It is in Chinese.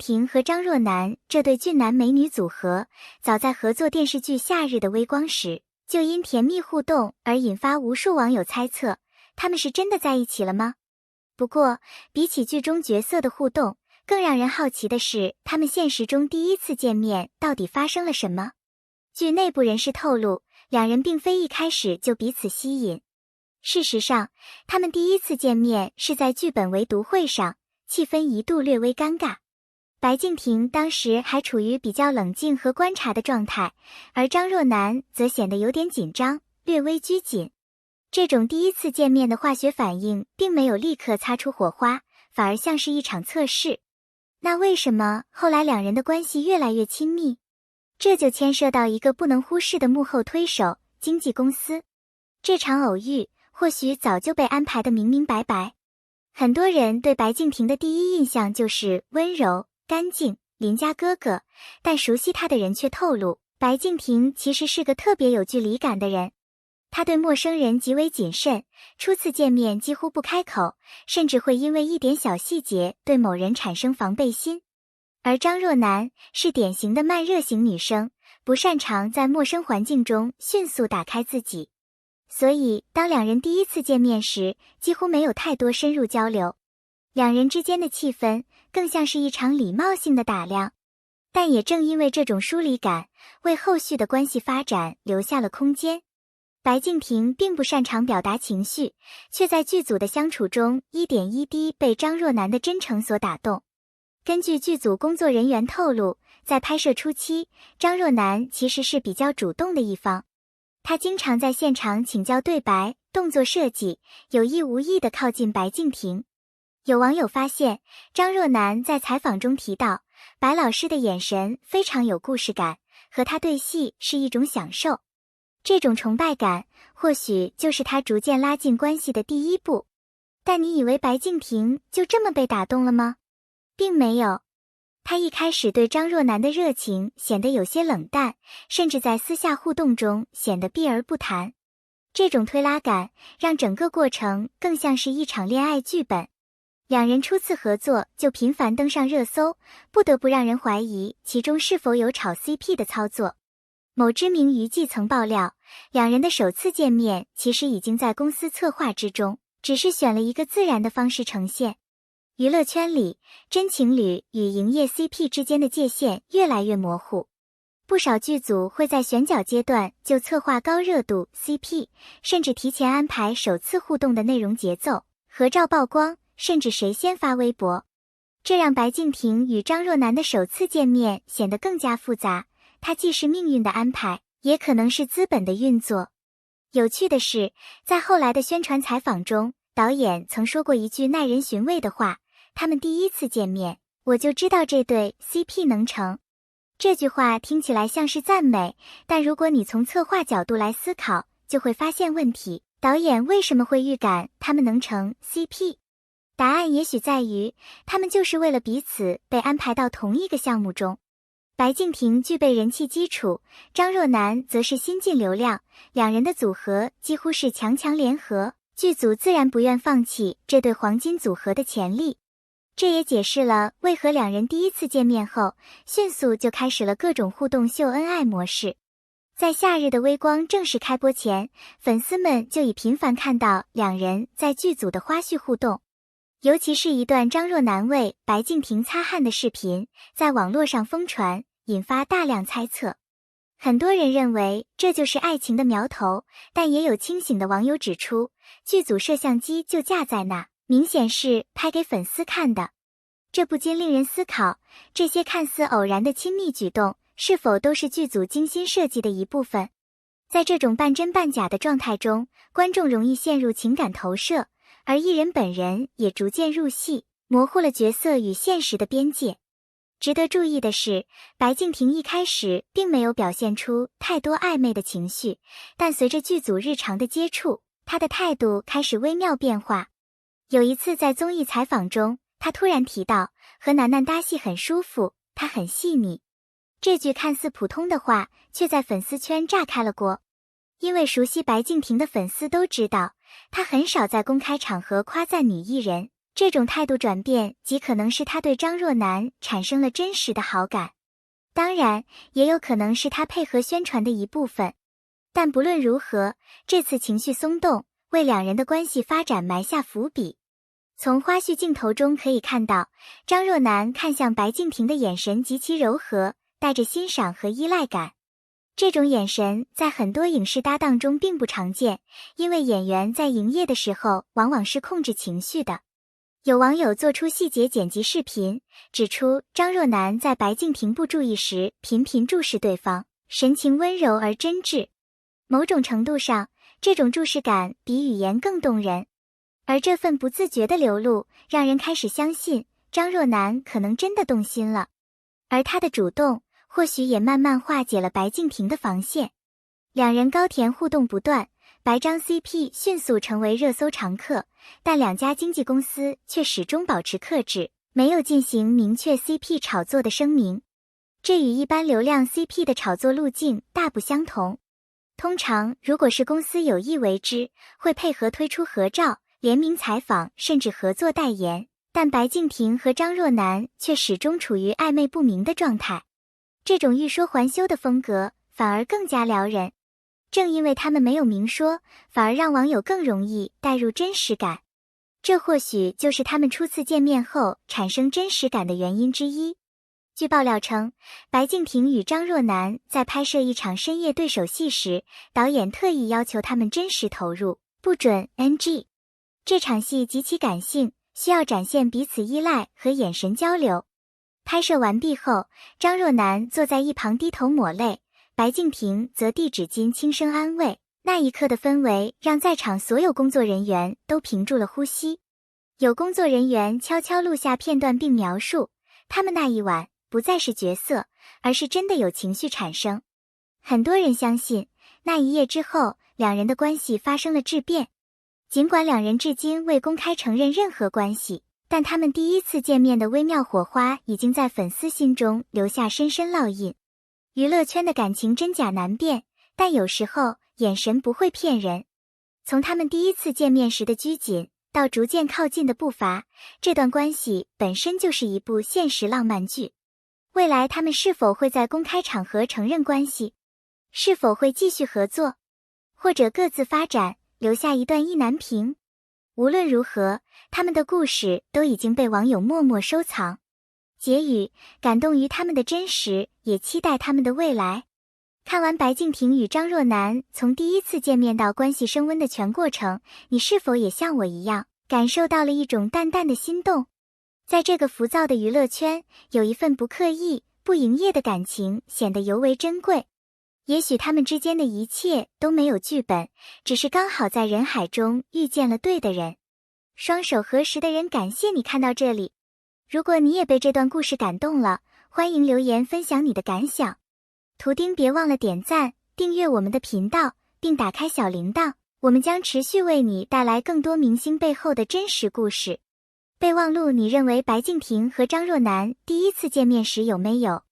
婷和张若楠这对俊男美女组合，早在合作电视剧《夏日的微光》时，就因甜蜜互动而引发无数网友猜测，他们是真的在一起了吗？不过，比起剧中角色的互动，更让人好奇的是，他们现实中第一次见面到底发生了什么？据内部人士透露，两人并非一开始就彼此吸引。事实上，他们第一次见面是在剧本围读会上，气氛一度略微尴尬。白敬亭当时还处于比较冷静和观察的状态，而张若楠则显得有点紧张，略微拘谨。这种第一次见面的化学反应并没有立刻擦出火花，反而像是一场测试。那为什么后来两人的关系越来越亲密？这就牵涉到一个不能忽视的幕后推手——经纪公司。这场偶遇或许早就被安排得明明白白。很多人对白敬亭的第一印象就是温柔、干净、邻家哥哥，但熟悉他的人却透露，白敬亭其实是个特别有距离感的人。他对陌生人极为谨慎，初次见面几乎不开口，甚至会因为一点小细节对某人产生防备心。而张若楠是典型的慢热型女生，不擅长在陌生环境中迅速打开自己。所以，当两人第一次见面时，几乎没有太多深入交流。两人之间的气氛更像是一场礼貌性的打量。但也正因为这种疏离感，为后续的关系发展留下了空间。白敬亭并不擅长表达情绪，却在剧组的相处中一点一滴被张若楠的真诚所打动。根据剧组工作人员透露，在拍摄初期，张若楠其实是比较主动的一方。他经常在现场请教对白、动作设计，有意无意地靠近白敬亭。有网友发现，张若楠在采访中提到，白老师的眼神非常有故事感，和他对戏是一种享受。这种崇拜感，或许就是他逐渐拉近关系的第一步。但你以为白敬亭就这么被打动了吗？并没有。他一开始对张若楠的热情显得有些冷淡，甚至在私下互动中显得避而不谈。这种推拉感让整个过程更像是一场恋爱剧本。两人初次合作就频繁登上热搜，不得不让人怀疑其中是否有炒 CP 的操作。某知名娱记曾爆料，两人的首次见面其实已经在公司策划之中，只是选了一个自然的方式呈现。娱乐圈里，真情侣与营业 CP 之间的界限越来越模糊。不少剧组会在选角阶段就策划高热度 CP， 甚至提前安排首次互动的内容节奏、合照曝光，甚至谁先发微博。这让白敬亭与张若楠的首次见面显得更加复杂，它既是命运的安排，也可能是资本的运作。有趣的是，在后来的宣传采访中，导演曾说过一句耐人寻味的话，他们第一次见面，我就知道这对 CP 能成。这句话听起来像是赞美，但如果你从策划角度来思考，就会发现问题。导演为什么会预感他们能成 CP？ 答案也许在于，他们就是为了彼此被安排到同一个项目中。白敬亭具备人气基础，张若楠则是新晋流量，两人的组合几乎是强强联合，剧组自然不愿放弃这对黄金组合的潜力。这也解释了为何两人第一次见面后，迅速就开始了各种互动秀恩爱模式。在《夏日的微光》正式开播前，粉丝们就已频繁看到两人在剧组的花絮互动。尤其是一段张若楠为白敬亭擦汗的视频，在网络上疯传，引发大量猜测。很多人认为这就是爱情的苗头，但也有清醒的网友指出，剧组摄像机就架在那，明显是拍给粉丝看的。这不禁令人思考，这些看似偶然的亲密举动，是否都是剧组精心设计的一部分？在这种半真半假的状态中，观众容易陷入情感投射，而艺人本人也逐渐入戏，模糊了角色与现实的边界。值得注意的是，白敬亭一开始并没有表现出太多暧昧的情绪，但随着剧组日常的接触，他的态度开始微妙变化。有一次在综艺采访中，他突然提到和楠楠搭戏很舒服，他很细腻。这句看似普通的话，却在粉丝圈炸开了锅。因为熟悉白敬亭的粉丝都知道，他很少在公开场合夸赞女艺人，这种态度转变极可能是他对张若楠产生了真实的好感，当然也有可能是他配合宣传的一部分。但不论如何，这次情绪松动为两人的关系发展埋下伏笔。从花絮镜头中可以看到，张若楠看向白敬亭的眼神极其柔和，带着欣赏和依赖感。这种眼神在很多影视搭档中并不常见，因为演员在营业的时候往往是控制情绪的。有网友做出细节剪辑视频，指出张若楠在白敬亭不注意时频频注视对方，神情温柔而真挚。某种程度上，这种注视感比语言更动人。而这份不自觉的流露，让人开始相信张若楠可能真的动心了。而他的主动，或许也慢慢化解了白敬亭的防线。两人高甜互动不断，白张 CP 迅速成为热搜常客，但两家经纪公司却始终保持克制，没有进行明确 CP 炒作的声明。这与一般流量 CP 的炒作路径大不相同。通常，如果是公司有意为之，会配合推出合照、联名采访，甚至合作代言。但白敬亭和张若楠却始终处于暧昧不明的状态。这种欲说还休的风格反而更加撩人。正因为他们没有明说，反而让网友更容易带入真实感。这或许就是他们初次见面后产生真实感的原因之一。据爆料称，白敬亭与张若楠在拍摄一场深夜对手戏时，导演特意要求他们真实投入，不准 NG。这场戏极其感性，需要展现彼此依赖和眼神交流。拍摄完毕后，张若楠坐在一旁低头抹泪，白敬亭则递纸巾轻声安慰。那一刻的氛围让在场所有工作人员都屏住了呼吸。有工作人员悄悄录下片段并描述，他们那一晚不再是角色，而是真的有情绪产生。很多人相信，那一夜之后，两人的关系发生了质变。尽管两人至今未公开承认任何关系，但他们第一次见面的微妙火花已经在粉丝心中留下深深烙印。娱乐圈的感情真假难辨，但有时候眼神不会骗人。从他们第一次见面时的拘谨，到逐渐靠近的步伐，这段关系本身就是一部现实浪漫剧。未来他们是否会在公开场合承认关系？是否会继续合作？或者各自发展，留下一段意难平？无论如何，他们的故事都已经被网友默默收藏。结语：感动于他们的真实，也期待他们的未来。看完白敬亭与张若楠从第一次见面到关系升温的全过程，你是否也像我一样，感受到了一种淡淡的心动？在这个浮躁的娱乐圈，有一份不刻意、不营业的感情显得尤为珍贵。也许他们之间的一切都没有剧本，只是刚好在人海中遇见了对的人。双手合十的人，感谢你看到这里。如果你也被这段故事感动了，欢迎留言分享你的感想。图钉别忘了点赞、订阅我们的频道，并打开小铃铛，我们将持续为你带来更多明星背后的真实故事。备忘录：你认为白敬亭和张若楠第一次见面时有没有